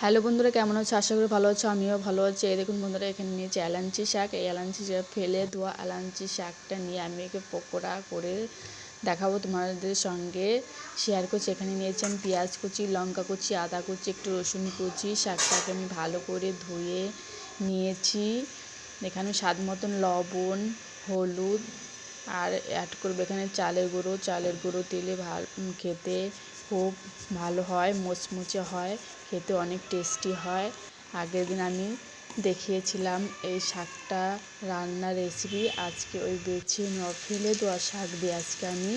Hello বন্ধুরা, কেমন আছো? আশা করি ভালো আছো। আমিও ভালো আছি। এই দেখুন বন্ধুরা, এখানে নিয়েছি এলাঞ্চি শাক। এই এলাঞ্চি শাক ফেলে ধোয়া এলাঞ্চি শাকটা নিয়ে আমি একে পকোড়া করে দেখাবো তোমাদের সঙ্গে, শেয়ার করছি। এখানে নিয়েছি আমি পেঁয়াজ কুচি, লঙ্কা কুচি, আদা কুচি, একটু রসুন কুচি। শাকটাকে আমি ভালো করে ধুয়ে নিয়েছি। এখানে স্বাদ মতন লবণ, হলুদ আর অ্যাড করবো এখানে চালের গুঁড়ো দিলে খেতে খুব ভালো হয়, মুচমুচে হয়, খেতে অনেক টেস্টি হয়। আগের দিন আমি দেখিয়েছিলাম এই শাকটা রান্নার রেসিপি। আজকে ওই বেছে ফেলে দেওয়া শাক দিয়ে আজকে আমি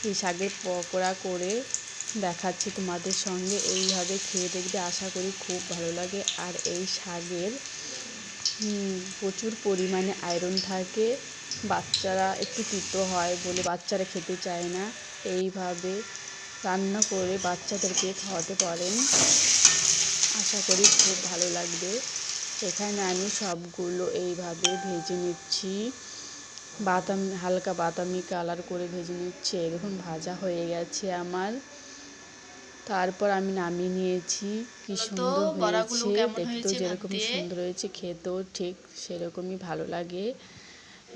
এই শাকের পকোড়া করে দেখাচ্ছি তোমাদের সঙ্গে। এইভাবে খেয়ে দেখবে, আশা করি খুব ভালো লাগে। আর এই শাকের প্রচুর পরিমাণে আয়রন থাকে। বাচ্চারা একটু তিতো হয় বলে বাচ্চারা খেতে চায় না। এইভাবে রান্না করে বাচ্চাদেরকে খাওয়াতে পারেন, আশা করি খুব ভালো লাগবে। এখানে আমি সবগুলো এইভাবে ভেজে নিচ্ছি, হালকা বাদামি কালার করে ভেজে নিচ্ছি। এরকম ভাজা হয়ে গেছে আমার। তারপর আমি নামিয়ে নিয়েছি। কি সুন্দর হয়েছে, দেখতেও যেরকম সুন্দর হয়েছে, খেতেও ঠিক সেরকমই ভালো লাগে।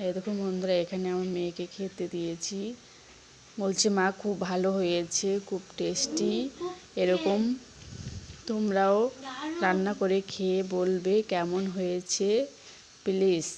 এরকম বন্ধুরা, এখানে আমার মেয়েকে খেতে দিয়েছি, বলছে মা খুব ভালো হয়েছে, খুব টেস্টি। এরকম তোমরাও রান্না করে খেয়ে বলবে কেমন হয়েছে প্লিজ।